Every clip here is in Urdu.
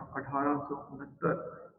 1869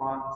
5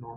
9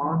5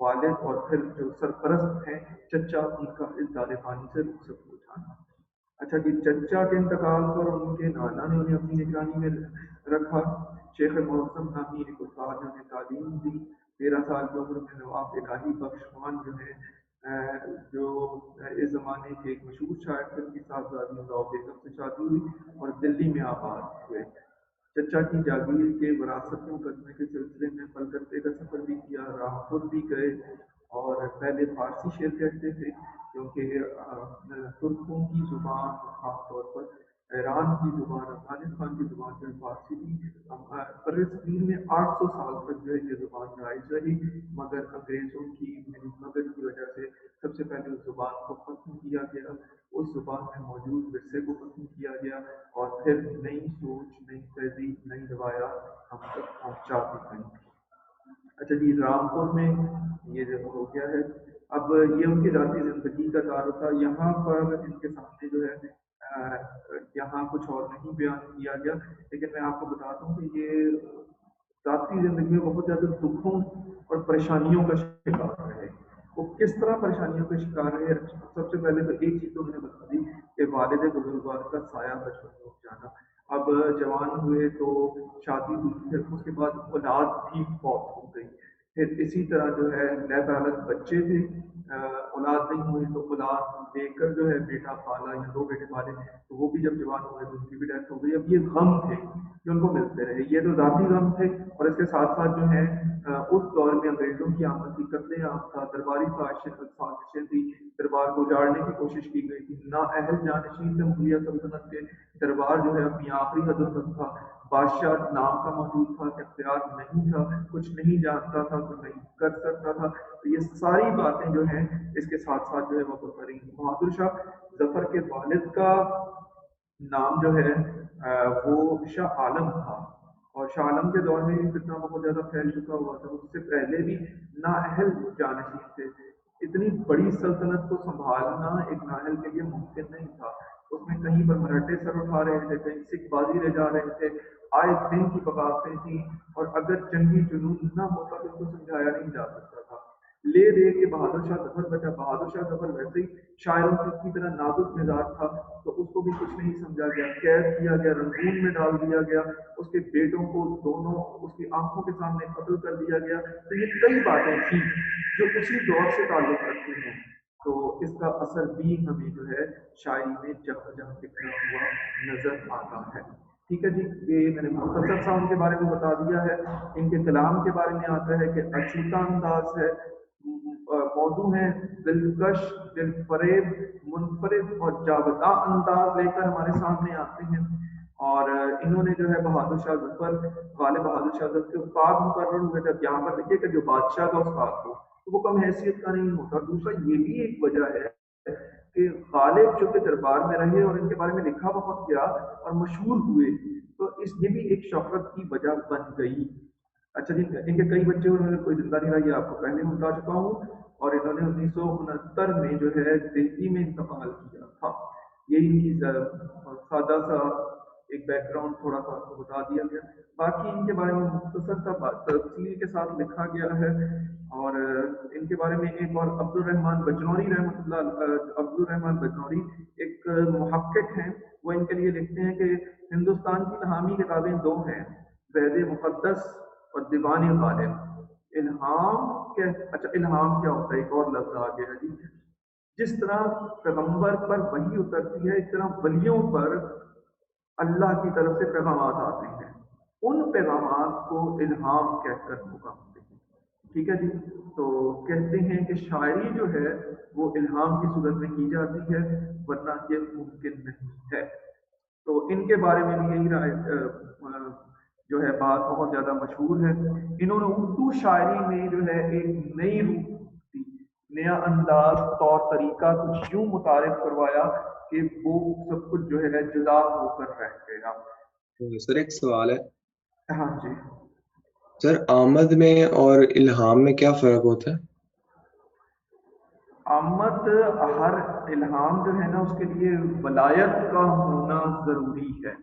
والد اور پھر جو سرپرست ہیں چچا، ان کا اس دار فانی سے رخصت ہو جانا۔ اچھا جی، چچا کے انتقال پر ان کے نانا نے انہیں اپنی نگرانی میں رکھا۔ شیخ معظم نامی ایک استاد نے انہیں تعلیم دی۔ 13 سال کی عمر میں نواب الہی بخش خان جو ہے جو اس زمانے کے ایک مشہور شاعر تھے، ان کی صاحبزادی امراؤ بیگم سے شادی ہوئی اور دلی میں آباد ہوئے۔ چچا کی جاگیر کے وراثت مقدمے کے سلسلے میں کلکتے کا سفر بھی کیا، رامپور بھی گئے اور پہلے فارسی شعر کہتے تھے کیونکہ ترکوں کی زبان، خاص طور پر ایران کی زبان، افغانستان کی زبان جو ہے فارسی تھی۔ فلسطین میں 800 سال تک جو ہے یہ زبان رائج رہی، مگر انگریزوں کی مدد کی وجہ سے سب سے پہلے اس زبان کو ختم کیا گیا، اس زبان میں موجود ورثے کو ختم کیا گیا اور پھر نئی سوچ، نئی تہذیب، نئی روایات ہم تک پہنچا دی گئی۔ اچھا جی، رامپور میں یہ جو ہو گیا ہے، اب یہ ان کی ذاتی زندگی کا تعارف تھا۔ یہاں پر ان کے سامنے جو ہے یہاں کچھ اور نہیں بیان کیا گیا، لیکن میں آپ کو بتاتا ہوں کہ یہ ذاتی زندگی میں بہت زیادہ دکھوں اور پریشانیوں کا شکار رہے۔ وہ کس طرح پریشانیوں کا شکار رہے؟ سب سے پہلے تو ایک چیز تو انہوں نے بتا دی کہ والد بزرگوار کا سایہ بچپن میں اٹھ جانا۔ اب جوان ہوئے تو شادی ہوئی، پھر اس کے بعد اولاد بھی فوت ہو گئی، پھر اسی طرح جو ہے نیب حالت بچے تھے، اولاد نہیں ہوئی تو اولاد لے کر جو ہے بیٹا پالا یا 2 بیٹے پالے، تو وہ بھی جب جوان ہوئے تو ان کی بھی ڈیتھ ہو گئی۔ اب یہ غم تھے جو ان کو ملتے رہے، یہ تو ذاتی غم تھے، اور اس کے ساتھ ساتھ جو ہے اس دور میں انگریزوں کی آمد کی قتل عام تھا، درباری سازشیں تھی، دربار کو اجاڑنے کی کوشش کی گئی تھی، نااہل جانشین سے مغلیہ سلطنت کے دربار جو ہے اپنی آخری حد تک تھا، بادشاہ نام کا موجود تھا، اختیار نہیں تھا، کچھ نہیں جانتا تھا تو نہیں کر سکتا تھا، تو یہ ساری باتیں جو ہیں اس کے ساتھ ساتھ جو ہے وہ ہوتا رہی۔ بہادر شاہ ظفر کے والد کا نام جو ہے وہ شاہ عالم تھا، اور شاہ عالم کے دور میں فتنہ بہت زیادہ پھیل چکا ہوا تھا، اس سے پہلے بھی نااہل جانشین تھے۔ اتنی بڑی سلطنت کو سنبھالنا ایک نااہل کے لیے ممکن نہیں تھا، اس میں کہیں پر مراٹھے سر اٹھا رہے تھے، کہیں سکھ بازی رہ جا رہے تھے، آئے دن کی بغاوتیں تھیں، اور اگر جنگی جنون نہ ہوتا تو اس کو سمجھایا نہیں جا سکتا تھا۔ لے دے کے بہادر شاہ ظفر بچا، بہادر شاہ ظفر ویسے ہی شاعروں کی طرح نازک مزاج تھا، تو اس کو بھی کچھ نہیں سمجھا گیا، قید کیا گیا، رنگون میں ڈال دیا گیا، اس کے بیٹوں کو دونوں اس کی آنکھوں کے سامنے قتل کر دیا گیا۔ تو یہ کئی باتیں تھیں جو اسی دور سے تعلق رکھتی ہیں، تو اس کا اثر بھی ہمیں جو ہے شاعری میں جہاں جہاں دکھتا ہوا نظر آتا ہے۔ ٹھیک ہے جی، یہ میں نے مختصر سا ان کے بارے میں بتا دیا ہے۔ ان کے کلام کے بارے میں آتا ہے کہ اچھوتا انداز ہے، موضوع ہیں دلکش، دل فریب، منفرد اور جاوداں انداز لے کر ہمارے سامنے آتے ہیں، اور انہوں نے جو ہے بہادر شاہ ظفر، غالب بہادر شاہ ظفر کے استاد مقرر ہوئے تھے۔ یہاں پر دیکھیے کہ جو بادشاہ کا استاد ہو تو وہ کم حیثیت کا نہیں ہوتا۔ دوسرا یہ بھی ایک وجہ ہے کہ غالب جو کہ دربار میں رہے اور ان کے بارے میں لکھا بہت گیا اور مشہور ہوئے، تو یہ بھی ایک شہرت کی وجہ بن گئی۔ اچھا جی، ان کے کئی بچے انہوں نے کوئی زندہ نہیں رہا، یہ آپ کو پہلے بتا چکا ہوں، اور انہوں نے 1969 میں جو ہے دہلی میں انتقال کیا تھا۔ یہی ان کی سادہ سا ایک بیک گراؤنڈ تھوڑا سا آپ کو بتا دیا گیا۔ باقی ان کے بارے میں مختصر سا تفصیل کے ساتھ لکھا گیا ہے، اور ان کے بارے میں ایک اور عبد الرحمن بجنوری رحمۃ اللہ، عبد الرحمن بجنوری ایک محقق ہیں، وہ ان کے لیے لکھتے ہیں کہ ہندوستان کی نامی کتابیں 2 ہیں، زید مقدس اور دیوان غالب۔ الہام کیا؟ اچھا، الہام کیا ہوتا ہے؟ ایک اور لفظ آ گیا ہے جی۔ جس طرح پیغمبر پر وحی اترتی ہے، اس طرح ولیوں پر اللہ کی طرف سے پیغامات آتے ہیں، ان پیغامات کو الہام کہہ کر پکارتے ہیں۔ ٹھیک ہے جی، تو کہتے ہیں کہ شاعری جو ہے وہ الہام کی صورت میں کی جاتی ہے، ورنہ یہ ممکن نہیں ہے۔ تو ان کے بارے میں بھی یہی رائے جو ہے بات بہت زیادہ مشہور ہے۔ انہوں نے اردو شاعری میں جو ہے ایک نئی روح دی، نیا انداز، طور طریقہ کچھ یوں متعارف کروایا کہ وہ سب کچھ جو ہے جدا ہو کر رہ گیا۔ سر ایک سوال ہے۔ ہاں جی سر، آمد میں اور الہام میں کیا فرق ہوتا ہے؟ آمد، ہر الہام جو ہے نا اس کے لیے ولایت کا ہونا ضروری ہے۔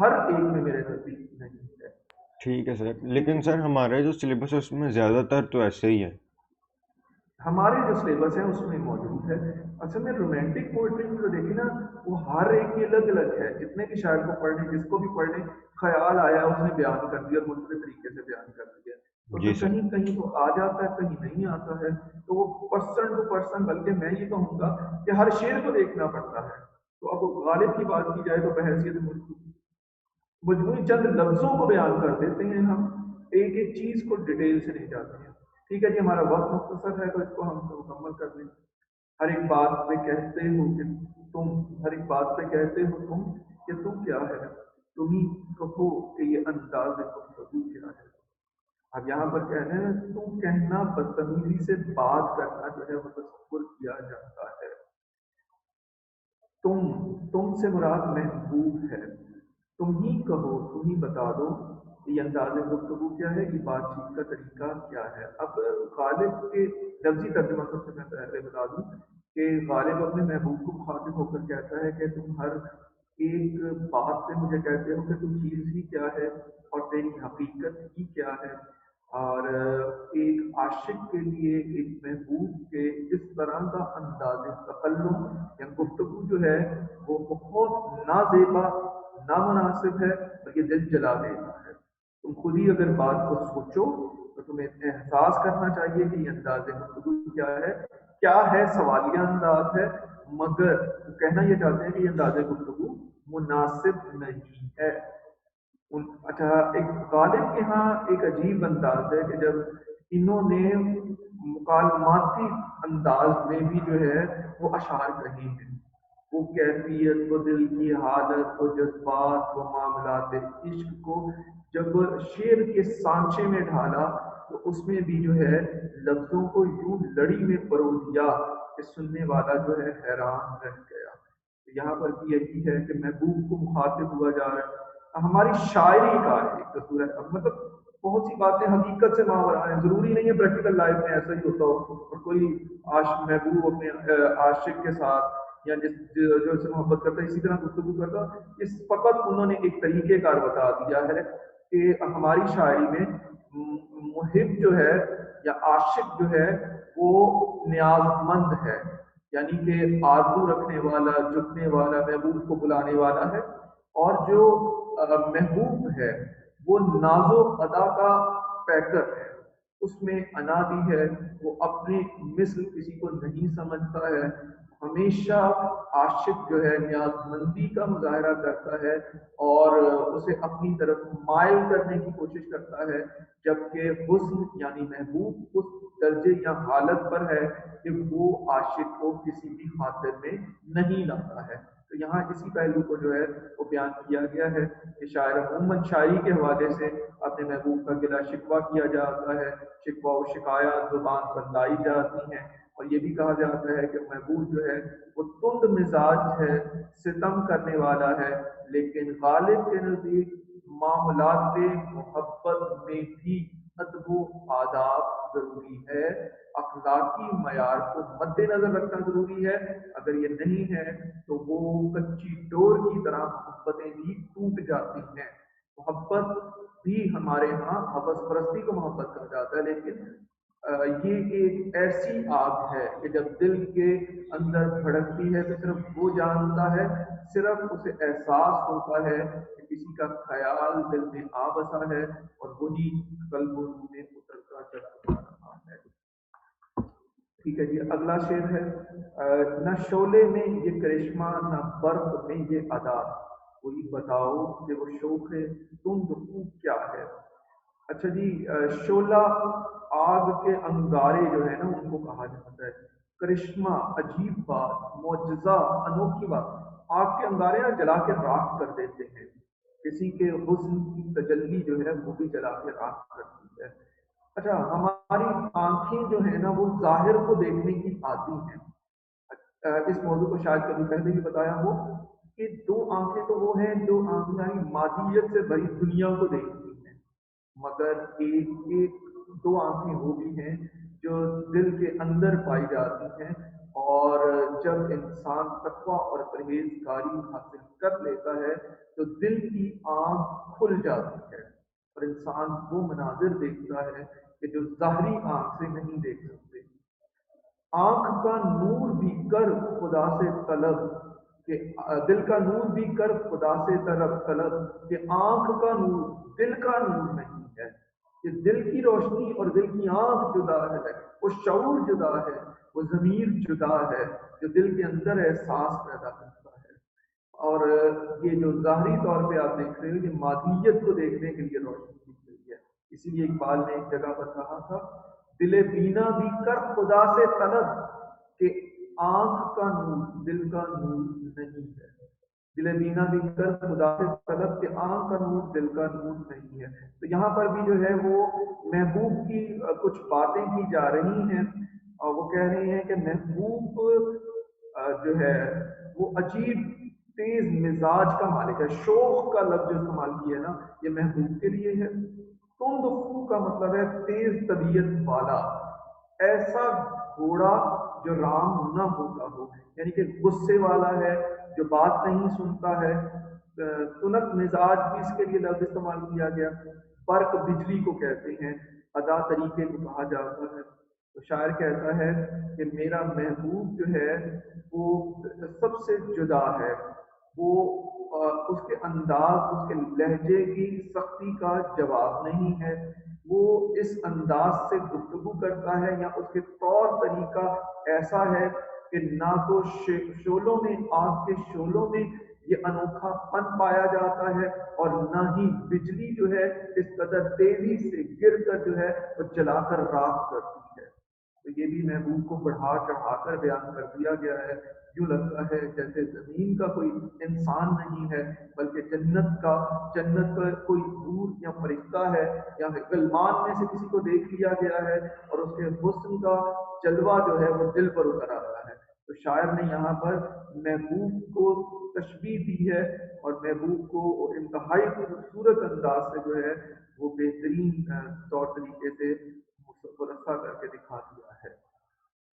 ہر ایک میں میرے نزدیک نہیں ہے۔ ٹھیک ہے سر، لیکن سر ہمارا جو سلیبس ہے اس میں زیادہ تر تو ایسے ہی ہے۔ ہمارے جو سلیبس ہے اس میں موجود ہے۔ اصل میں رومانٹک پوئٹری میں جو دیکھیں نا، وہ ہر ایک کی الگ الگ ہے، جتنے بھی شاعر کو پڑھ لیں، جس کو بھی پڑھ لیں، خیال آیا اس نے بیان کر دیا اور منفرد طریقے سے بیان کر دیا۔ تو جی پھر سر۔ کہیں کہیں تو آ جاتا ہے، کہیں نہیں آتا ہے، تو وہ پرسن ٹو پرسن، بلکہ میں یہ کہوں گا کہ ہر شعر کو دیکھنا پڑتا ہے۔ تو اب غالب کی بات کی جائے تو بحیثیت مجموعی چند لفظوں کو بیان کر دیتے ہیں، ہم ایک ایک چیز کو ڈیٹیل سے نہیں جاتے ہیں۔ ٹھیک ہے جی، ہمارا وقت مختصر ہے تو اس کو ہم مکمل کر لیں۔ ہر ایک بات پہ کہتے ہو کہ تم، ہر ایک بات پہ کہتے ہو تم کہ تم کیا ہے، تم ہی کہو کہ یہ انداز گفتگو کیا ہے۔ اب یہاں پر کہنا ہے تم کہنا، بدتمیزی سے بات کرنا جو ہے وہ تصور کیا جاتا ہے۔ تم سے مراد محبوب ہے، تم ہی کہو، تم ہی بتا دو یہ انداز گفتگو کیا ہے، یہ بات چیت کا طریقہ کیا ہے۔ اب غالب کے لفظی ترجمہ سب سے میں پہلے بتا دوں کہ غالب اپنے محبوب کو مخاطب ہو کر کہتا ہے کہ تم ہر ایک بات پہ مجھے کہتے ہو کہ تم چیز ہی کیا ہے اور تیری حقیقت ہی کیا ہے۔ اور ایک عاشق کے لیے ایک محبوب کے اس طرح کا انداز تکلم یا گفتگو جو ہے وہ بہت نازیبا، نامناسب ہے، اور یہ دل جلا دیتا ہے۔ تم خود ہی اگر بات کو سوچو تو تمہیں احساس کرنا چاہیے کہ یہ انداز گفتگو کیا ہے، سوالیہ انداز ہے، مگر وہ کہنا یہ چاہتے ہیں کہ یہ انداز گفتگو مناسب نہیں ہے۔ اچھا، ایک غالب کے ہاں ایک عجیب انداز ہے کہ جب انہوں نے مکالماتی انداز میں بھی جو ہے وہ اشعار کہے ہیں، وہ کیفیت، وہ دل کی حالت، وہ جذبات، وہ معاملات عشق کو جب شعر کے سانچے میں ڈھالا تو اس میں بھی جو ہے لفظوں کو یوں لڑی میں پرو دیا کہ سننے والا جو ہے حیران رہ گیا۔ یہاں پر بھی یہی ہے کہ محبوب کو مخاطب ہوا جا رہا ہے۔ ہماری شاعری کا ایک دستور ہے، مطلب بہت سی باتیں حقیقت سے ماورا ہیں، ضروری نہیں ہے پریکٹیکل لائف میں ایسا ہی ہوتا ہو اور کوئی محبوب اپنے عاشق کے ساتھ یا جو سے محبت کرتا ہے اسی طرح گفتگو کرتا، اس فقط انہوں نے ایک طریقہ کار بتا دیا ہے کہ ہماری شاعری میں محب جو ہے یا عاشق جو ہے وہ نیاز مند ہے، یعنی کہ آرزو رکھنے والا، جھکنے والا، محبوب کو بلانے والا ہے، اور جو محبوب ہے وہ ناز و ادا کا پیکر ہے، اس میں انا بھی ہے، وہ اپنے مثل کسی کو نہیں سمجھتا ہے، ہمیشہ عاشق جو ہے نیاز مندی کا مظاہرہ کرتا ہے اور اسے اپنی طرف مائل کرنے کی کوشش کرتا ہے، جبکہ حسن یعنی محبوب اس درجے یا حالت پر ہے کہ وہ عاشق کو کسی بھی خاطر میں نہیں لاتا ہے۔ تو یہاں اسی پہلو کو جو ہے وہ بیان کیا گیا ہے کہ شاعر عموماً شاعری کے حوالے سے اپنے محبوب کا گلا شکوہ کیا جاتا ہے، شکوہ و شکایات زبان پر لائی جاتی ہیں، اور یہ بھی کہا جاتا ہے کہ محبوب جو ہے وہ تند مزاج ہے، ستم کرنے والا ہے، لیکن غالب کے نزدیک معاملات محبت میں بھی ادب و آداب ضروری ہے، اخلاقی معیار کو مد نظر رکھنا ضروری ہے، اگر یہ نہیں ہے تو وہ کچی ڈور کی طرح محبتیں بھی ٹوٹ جاتی ہیں۔ محبت بھی ہمارے ہاں حوث پرستی کو محبت کہا جاتا ہے، لیکن یہ ایک ایسی آگ ہے کہ جب دل کے اندر بھڑکتی ہے تو صرف وہ جانتا ہے، صرف اسے احساس ہوتا ہے کہ کسی کا خیال دل میں آ بسا ہے اور وہی قلب و روح میں اترتا چلا رہا ہے۔ ٹھیک ہے جی، اگلا شعر ہے نہ شعلے میں یہ کرشمہ، نہ برق میں یہ ادا، کوئی بتاؤ کہ وہ شوق تند خوب کیا ہے۔ اچھا جی، شعلہ آگ کے انگارے جو ہے نا ان کو کہا جاتا ہے، کرشمہ عجیب بات، معجزہ انوکھی بات، آگ کے انگارے جلا کے راکھ کر دیتے ہیں، کسی کے حسن کی تجلی جو ہے وہ بھی جلا کے راکھ کرتی ہے۔ اچھا، ہماری آنکھیں جو ہیں نا وہ ظاہر کو دیکھنے کی عادی ہیں، اس موضوع کو شاید کبھی پہلے بھی بتایا ہو کہ دو آنکھیں تو وہ ہیں جو آنکھیں مادیت سے بھری دنیا کو دیکھتی ہیں، مگر ایک دو آنکھیں وہ بھی ہیں جو دل کے اندر پائی جاتی ہیں، اور جب انسان تقویٰ اور پرہیزگاری حاصل کر لیتا ہے تو دل کی آنکھ کھل جاتی ہے اور انسان وہ مناظر دیکھتا ہے کہ جو ظاہری آنکھ سے نہیں دیکھ سکتے۔ آنکھ کا نور بھی کر خدا سے طلب کہ دل کا نور بھی کر خدا سے طلب کہ آنکھ کا نور دل کا نور نہیں ہے، کہ دل کی روشنی اور دل کی آنکھ جدا ہے، وہ شعور جدا ہے، وہ ضمیر جدا ہے جو دل کے اندر احساس پیدا کرتا ہے۔ اور یہ جو ظاہری طور پہ آپ دیکھ رہے ہو یہ مادیت کو دیکھنے کے لیے روشنی دی گئی ہے۔ اسی لیے اقبال نے ایک جگہ پر کہا تھا دل بینا بھی کر خدا سے طلب کہ آنکھ کا نور دل کا نور نہیں ہے۔ دل بینا بھی کر خدا سے طلب کہ آنکھ کا نور دل کا نور نہیں ہے۔ تو یہاں پر بھی جو ہے وہ محبوب کی کچھ باتیں کی جا رہی ہیں اور وہ کہہ رہے ہیں کہ محبوب جو ہے وہ عجیب تیز مزاج کا مالک ہے۔ شوق کا لفظ جو استعمال کیا ہے نا یہ محبوب کے لیے ہے۔ تند خو کا مطلب ہے تیز طبیعت والا، ایسا گھوڑا جو رام نہ ہوتا ہو، یعنی کہ غصے والا ہے جو بات نہیں سنتا ہے۔ تنک مزاج بھی اس کے لیے لفظ استعمال کیا گیا۔ برق بجلی کو کہتے ہیں، ادا طریقے کو کہا جاتا ہے۔ تو شاعر کہتا ہے کہ میرا محبوب جو ہے وہ سب سے جدا ہے، وہ اس کے انداز اس کے لہجے کی سختی کا جواب نہیں ہے، وہ اس انداز سے گفتگو کرتا ہے یا اس کے طور طریقہ ایسا ہے کہ نہ تو شعلوں میں آگ کے شعلوں میں یہ انوکھا پن پایا جاتا ہے اور نہ ہی بجلی جو ہے اس قدر تیزی سے گر کر جو ہے وہ جلا کر راکھ کرتی ہے۔ تو یہ بھی محبوب کو بڑھا چڑھا کر بیان کر دیا گیا ہے۔ یوں لگتا ہے جیسے زمین کا کوئی انسان نہیں ہے بلکہ جنت کا کوئی حور یا فرشتہ ہے یا غلمان میں سے کسی کو دیکھ لیا گیا ہے اور اس کے حسن کا جلوہ جو ہے وہ دل پر اتر آتا ہے۔ تو شاعر نے یہاں پر محبوب کو تشبیہ دی ہے اور محبوب کو انتہائی خوبصورت انداز سے جو ہے وہ بہترین طور طریقے سے رسا کر کے دکھا دیا ہے۔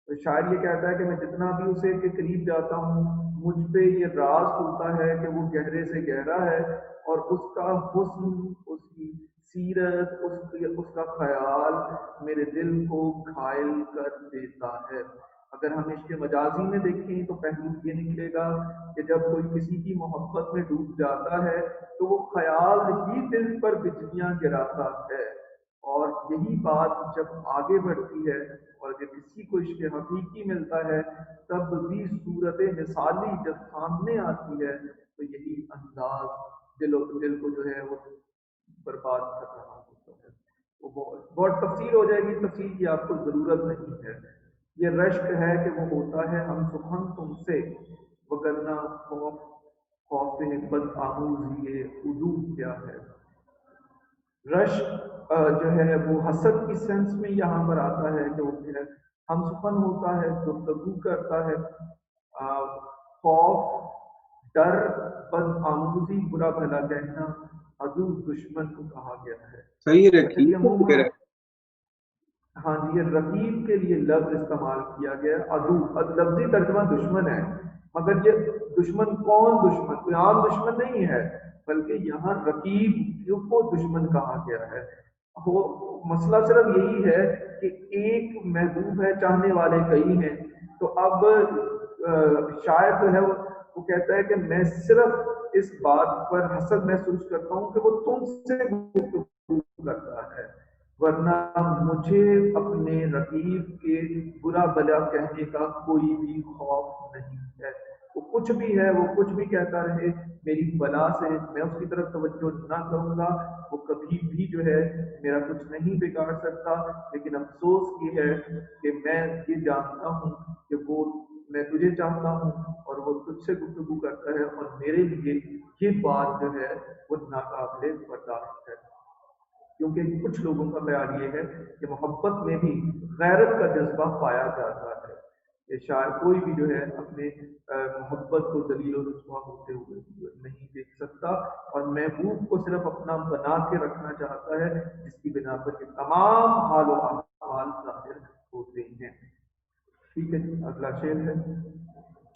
تو شاعر یہ کہتا ہے کہ میں جتنا بھی اسے کے قریب جاتا ہوں مجھ پہ یہ راز ہوتا ہے کہ وہ گہرے سے گہرا ہے اور اس کا حسن، اس کی سیرت، اس کا خیال میرے دل کو گھائل کر دیتا ہے۔ اگر ہم اس کے مجازی میں دیکھیں تو پہلو یہ نکلے گا کہ جب کوئی کسی کی محبت میں ڈوب جاتا ہے تو وہ خیال ہی دل پر بجلیاں گراتا ہے، اور یہی بات جب آگے بڑھتی ہے اور جب کسی کو عشق حقیقی ملتا ہے تب بھی صورت مثالی جب سامنے آتی ہے تو یہی انداز دل کو جو ہے وہ برباد کر رہا ہوتا ہے۔ وہ بہت تفصیل ہو جائے گی، تفصیل کی آپ کو ضرورت نہیں ہے۔ یہ رشک ہے کہ وہ ہوتا ہے ہم سخن تم سے، وگرنہ خوف بد آموزی عدو کیا ہے۔ رشک جو ہے وہ حسد کی سینس میں یہاں پر آتا ہے کہ وہ ہم سخن ہوتا ہے، گفتگو کرتا ہے، خوف، ڈر، بد آموزی، برا بھلا کہنا، عدو دشمن کو کہا گیا ہے۔ صحیح اچھا یہ رکھی ہاں جی یہ رقیب کے لیے لفظ استعمال کیا گیا، عدو لفظی ترجمہ دشمن ہے، مگر یہ دشمن کون دشمن؟ کوئی عام دشمن نہیں ہے بلکہ یہاں رقیب کو دشمن کہا گیا ہے۔ وہ مسئلہ صرف یہی ہے کہ ایک محبوب ہے، چاہنے والے کئی ہیں، تو اب شاعر جو ہے وہ کہتا ہے کہ میں صرف اس بات پر حسد محسوس کرتا ہوں کہ وہ تم سے گفتگو کرتا ہے، ورنہ مجھے اپنے رقیب کے برا بلا کہنے کا کوئی بھی خوف نہیں ہے۔ وہ کچھ بھی ہے، وہ کچھ بھی کہتا رہے، میری بلا سے میں اس کی طرف توجہ نہ کروں گا، وہ کبھی بھی جو ہے میرا کچھ نہیں بگاڑ سکتا۔ لیکن افسوس یہ ہے کہ میں یہ جانتا ہوں کہ میں تجھے چاہتا ہوں اور وہ تجھ سے گفتگو کرتا ہے اور میرے لیے یہ بات جو ہے وہ ناقابل برداشت ہے، کیونکہ کچھ لوگوں کا خیال یہ ہے کہ محبت میں بھی غیرت کا جذبہ پایا جاتا ہے۔ کہ شاید کوئی بھی جو ہے اپنے محبت کو ذلیل و رسوا ہوتے ہوئے نہیں دیکھ سکتا اور محبوب کو صرف اپنا بنا کے رکھنا چاہتا ہے، جس کی بنا پر یہ تمام حال و احوال ظاہر ہوتے ہیں۔ ٹھیک ہے، اگلا شعر ہے۔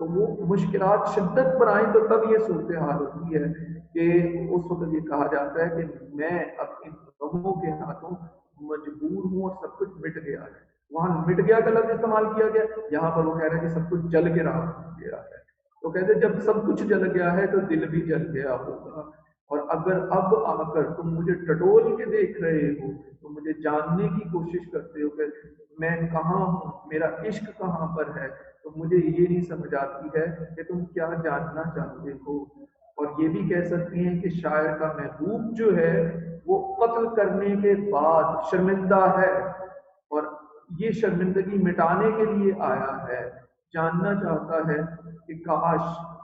تو وہ مشکلات شدت پر آئیں تو تب یہ صورتحال ہوتی ہے کہ اس وقت یہ کہا جاتا ہے کہ میں اپنے غموں کے ہاتھوں مجبور ہوں اور سب کچھ مٹ گیا ہے. وہاں مٹ گیا کا لفظ استعمال کیا گیا، یہاں پر وہ کہہ رہے ہیں کہ سب کچھ جل کے راہ گیا ہے. تو کہتے ہیں جب سب کچھ جل گیا ہے تو دل بھی جل گیا ہوگا، اور اگر اب آ کر تم مجھے ٹٹول کے دیکھ رہے ہو تو مجھے جاننے کی کوشش کرتے ہو کہ میں کہاں ہوں، میرا عشق کہاں پر ہے، تو مجھے یہ نہیں سمجھ آتی ہے کہ تم کیا جاننا چاہتے ہو. اور یہ بھی کہہ سکتی ہیں کہ شاعر کا محبوب جو ہے وہ قتل کرنے کے بعد شرمندہ ہے، اور یہ شرمندگی مٹانے کے لیے آیا ہے، جاننا چاہتا ہے کہ کاش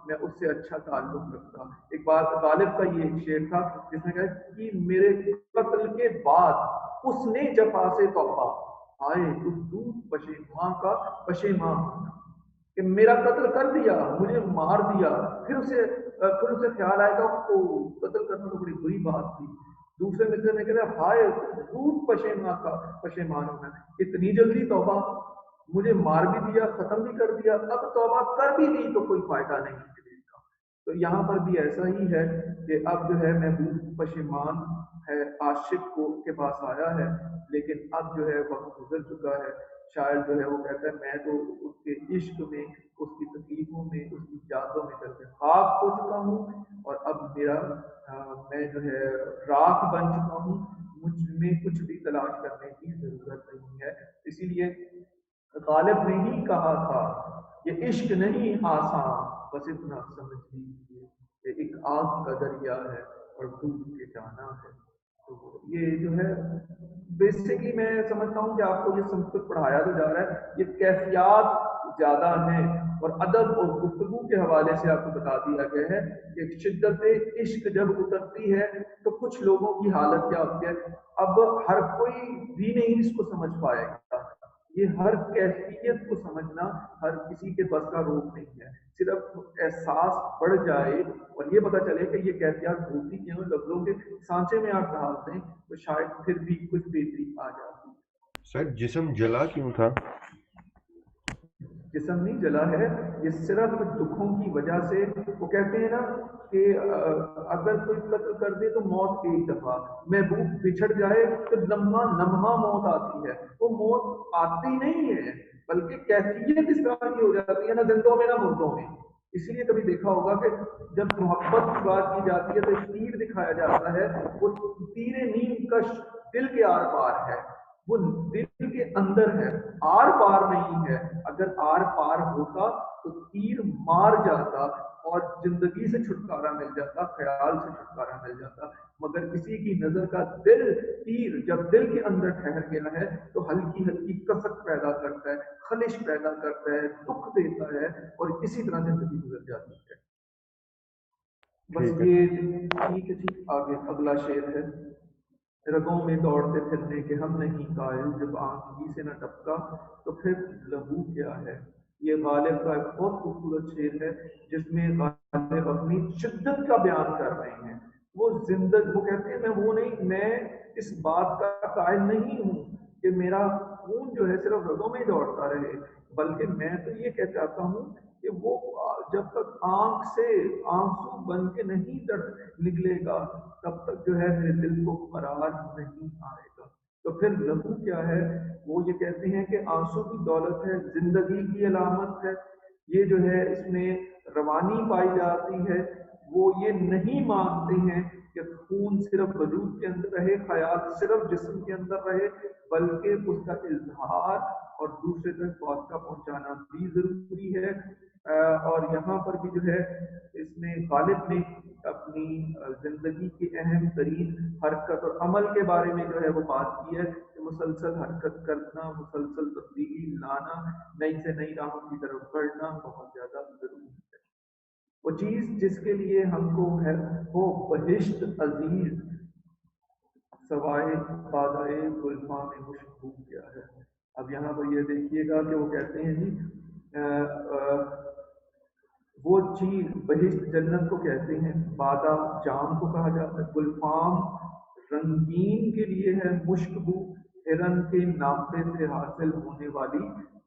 میں اس سے اچھا تعلق رکھتا. ایک بات غالب کا یہ ایک شعر تھا جس نے کہا کہ میرے قتل کے بعد اس نے جفا سے توبہ آئے تو دودھ پشیماں کا پشیماں ہونا، کہ میرا قتل کر دیا، مجھے مار دیا، پھر اسے خیال آئے گا کو قتل کرنا تو بڑی بری بات تھی. دوسرے مصرے میں کہتے ہیں ہائے دودھ پشیماں کا پشیمان ہونا، اتنی جلدی توبہ، مجھے مار بھی دیا، ختم بھی کر دیا، اب توبہ کر بھی دی تو کوئی فائدہ نہیں ملے گا. تو یہاں پر بھی ایسا ہی ہے کہ اب جو ہے محبوب پشیمان ہے، عاشق کو کے پاس آیا ہے، لیکن اب جو ہے وقت گزر چکا ہے. شاعر جو ہے وہ کہتا ہے میں تو اس کے عشق میں، اس کی تکلیفوں میں، اس کی یادوں میں کر کے خاک ہو چکا ہوں، اور اب میں جو ہے راکھ بن چکا ہوں، مجھ میں کچھ بھی تلاش کرنے کی ضرورت نہیں ہے. اسی لیے غالب نے ہی کہا تھا یہ عشق نہیں آسان، بس اتنا سمجھ لیجیے کہ ایک آگ کا دریا ہے اور ڈوب کے جانا ہے. تو یہ جو ہے بیسکلی میں سمجھتا ہوں کہ آپ کو یہ سب کچھ پڑھایا تو جا رہا ہے، یہ کیفیات زیادہ ہیں، اور ادب اور گفتگو کے حوالے سے آپ کو بتا دیا گیا ہے کہ شدت عشق جب اترتی ہے تو کچھ لوگوں کی حالت کیا ہوتی ہے. اب ہر کوئی بھی نہیں اس کو سمجھ پائے گا، یہ ہر کیفیت کو سمجھنا ہر کسی کے بس کا روپ نہیں ہے. صرف احساس بڑھ جائے اور یہ پتہ چلے کہ یہ کیفیات ہوتی کیوں، لفظوں کے سانچے میں آپ ڈال دیں تو شاید پھر بھی کچھ بہتری آ جاتی. سر جسم جلا کیوں تھا؟ جسم نہیں جلا ہے، یہ صرف دکھوں کی وجہ سے. وہ کہتے ہیں نا کہ اگر کوئی قتل کر دے تو موت ایک دفعہ، محبوب بچھڑ جائے تو لمحہ موت آتی ہے. وہ موت آتی نہیں ہے بلکہ کیفیت اس طرح کی ہو جاتی ہے، نہ زندوں میں نہ مردوں میں. اسی لیے کبھی دیکھا ہوگا کہ جب محبت کی بات کی جاتی ہے تو ایک تیر دکھایا جاتا ہے، وہ تیر نیم کش دل کے آر پار ہے، وہ دل کے اندر ہے، آر پار نہیں ہے. اگر آر پار ہوتا تو تیر مار جاتا اور زندگی سے چھٹکارا مل جاتا، خیال سے چھٹکارا مل جاتا. مگر کسی کی نظر کا دل تیر جب دل کے اندر ٹھہر گیا ہے تو ہلکی ہلکی کسک پیدا کرتا ہے، خلش پیدا کرتا ہے، دکھ دیتا ہے، اور اسی طرح زندگی گزر جاتی ہے. بس ٹھیک ہے. یہ ٹھیک ہے. آگے اگلا شعر ہے، رگوں میں دوڑتے پھرنے کے ہم نہیں قائل، جب آنکھ ہی سے نہ ٹپکا تو پھر لہو کیا ہے. یہ غالب کا ایک بہت خوبصورت شعر ہے جس میں غالب اپنی شدت کا بیان کر رہے ہیں. وہ کہتے ہیں میں اس بات کا قائل نہیں ہوں کہ میرا خون جو ہے صرف رگوں میں دوڑتا رہے، بلکہ میں تو یہ چاہتا ہوں کہ وہ جب تک آنکھ سے آنسو بن کے نہیں نکلے گا تب تک جو ہے میرے دل کو قرار نہیں آئے گا. تو پھر لہو کیا ہے، وہ یہ کہتے ہیں کہ آنسو کی دولت ہے، زندگی کی علامت ہے. یہ جو ہے اس میں روانی پائی جاتی ہے. وہ یہ نہیں مانتے ہیں کہ خون صرف وجود کے اندر رہے، خیال صرف جسم کے اندر رہے، بلکہ اس کا اظہار اور دوسرے تک بات کا پہنچانا بھی ضروری ہے. اور یہاں پر بھی جو ہے اس میں غالب نے اپنی زندگی کی اہم ترین حرکت اور عمل کے بارے میں جو ہے وہ بات کی ہے کہ مسلسل حرکت کرنا، مسلسل تبدیلی لانا، نئی سے نئی راہوں کی طرف بڑھنا بہت زیادہ ضروری ہے. وہ چیز جس کے لیے ہم کو ہے وہ بہشت عزیز سوائے بادائے گلفاں میں مشبو کیا ہے. اب یہاں پر یہ دیکھیے گا کہ وہ کہتے ہیں جی وہ چیز بہشت جنت کو کہتے ہیں، بادہ جام کو کہا جاتا ہے، گلفام رنگین کے لیے ہے، مشک بو ہرن کے ناپے سے حاصل ہونے والی